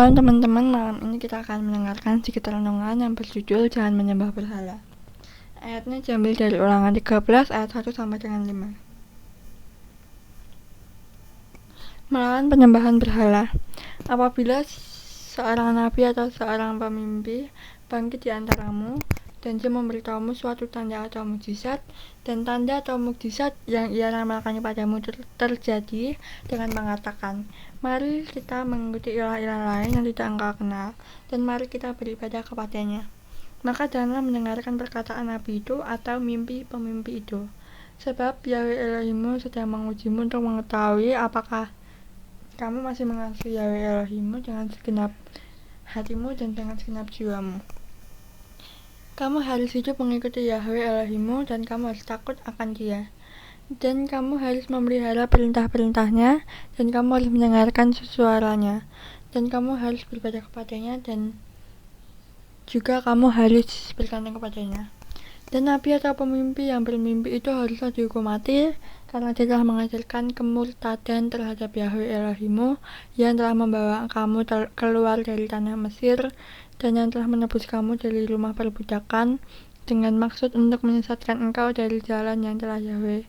Halo teman-teman, malam ini kita akan mendengarkan sedikit renungan yang berjudul Jangan Menyembah Berhala. Ayatnya diambil dari Ulangan 13 ayat 1 sampai dengan 5. Melawan penyembahan berhala. Apabila seorang nabi atau seorang pemimpi bangkit di antaramu dan dia memberitahumu suatu tanda atau mukjizat, dan tanda atau mukjizat yang ia ramalkan padamu terjadi dengan mengatakan, mari kita mengikuti ilah-ilah lain yang tidak engkau kenal, dan mari kita beribadah kepadanya. Maka janganlah mendengarkan perkataan nabi itu atau mimpi pemimpi itu, sebab Yahweh Elohimmu sedang mengujimu untuk mengetahui apakah kamu masih mengasihi Yahweh Elohimmu dengan segenap hatimu dan dengan segenap jiwamu. Kamu harus hidup mengikuti Yahweh Elohimmu, dan kamu harus takut akan Dia. Dan kamu harus memelihara perintah-perintahnya, dan kamu harus mendengarkan suaranya, dan kamu harus beribadah kepadanya, dan juga kamu harus bergantung kepadanya. Dan nabi atau pemimpi yang bermimpi itu haruslah dihukum mati, karena dia telah mengajarkan kemurtadan terhadap Yahweh Elohimmu yang telah membawa kamu keluar dari tanah Mesir, dan yang telah menebus kamu dari rumah perbudakan dengan maksud untuk menyesatkan engkau dari jalan yang telah Yahweh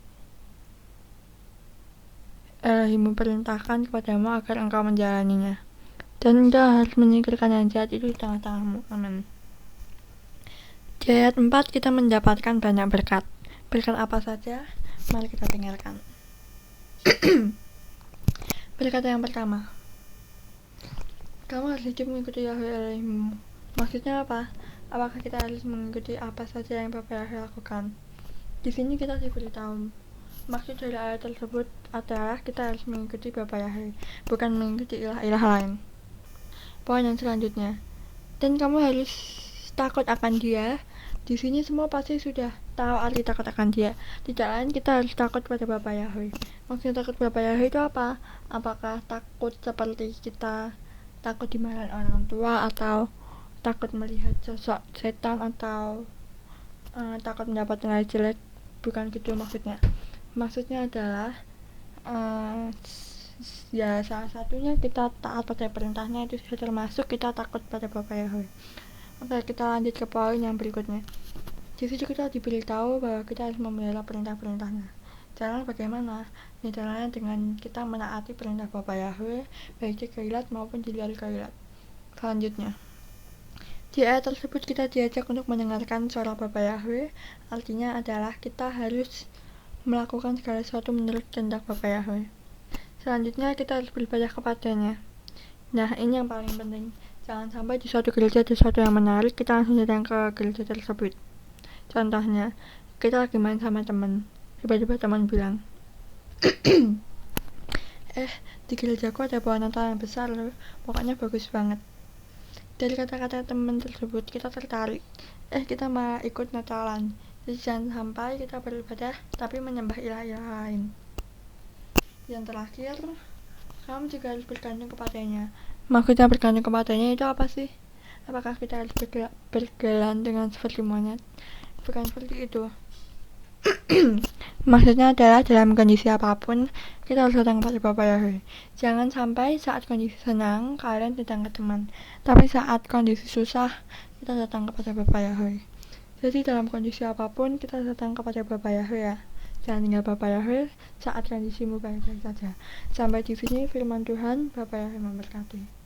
Elohimmu perintahkan kepadamu agar engkau menjalaninya. Dan engkau harus menyingkirkan yang jahat itu di tengah-tengahmu. Amin. Di ayat 4 kita mendapatkan banyak berkat. Berkat apa saja? Mari kita dengarkan. Berkat yang pertama, kamu harus hidup mengikuti Yahweh Elohimmu. Maksudnya apa? Apakah kita harus mengikuti apa saja yang Bapak Yahweh lakukan? Di sini kita diberitahu, maksud dari ayat tersebut adalah kita harus mengikuti Bapak Yahweh, bukan mengikuti ilah-ilah lain. Poin yang selanjutnya, dan kamu harus takut akan Dia. Di sini semua pasti sudah tahu arti takut akan Dia. Tidak lain kita harus takut pada Bapak Yahweh. Maksudnya takut Bapak Yahweh itu apa? Apakah takut seperti kita takut dimarahin orang tua, atau takut melihat sosok setan, atau takut mendapat nilai jelek? Bukan gitu maksudnya. Maksudnya adalah ya salah satunya kita taat pada perintahnya, itu termasuk kita takut pada Bapak Yahweh. Oke, kita lanjut ke poin yang berikutnya. Di situ kita diberitahu bahwa kita harus memelihara perintah-perintahnya. Caranya bagaimana? Caranya dengan kita menaati perintah Bapak Yahweh, baik di keilat maupun di luar keilat. Selanjutnya, di ayat tersebut kita diajak untuk mendengarkan suara Bapak Yahweh. Artinya adalah kita harus melakukan segala sesuatu menurut kehendak Bapak Yahweh. Selanjutnya kita harus beribadah kepadanya. Nah, ini yang paling penting. Jangan sampai di suatu gereja ada sesuatu yang menarik, kita langsung datang ke gereja tersebut. Contohnya, kita lagi main sama teman, tiba-tiba teman bilang, di gerejaku ada pohon Natal yang besar loh, pokoknya bagus banget. Dari kata-kata teman tersebut kita tertarik, kita malah ikut Natalan. Jadi jangan sampai kita beribadah tapi menyembah ilah-ilah lain. Yang terakhir, kamu juga harus bergantung kepadanya. Maksudnya bergantung kepadanya itu apa sih? Apakah kita harus bergelantungan seperti monyet? Bukan seperti itu. Maksudnya adalah dalam kondisi apapun kita harus datang kepada Bapak Yahweh. Jangan sampai saat kondisi senang kalian datang ke teman, tapi saat kondisi susah kita datang kepada Bapak Yahweh. Jadi dalam kondisi apapun kita datang kepada Bapak Yahweh ya. Jangan tinggal Bapak Yahweh saat kondisimu baik-baik saja. Sampai di sini firman Tuhan. Bapak Yahweh memberkati.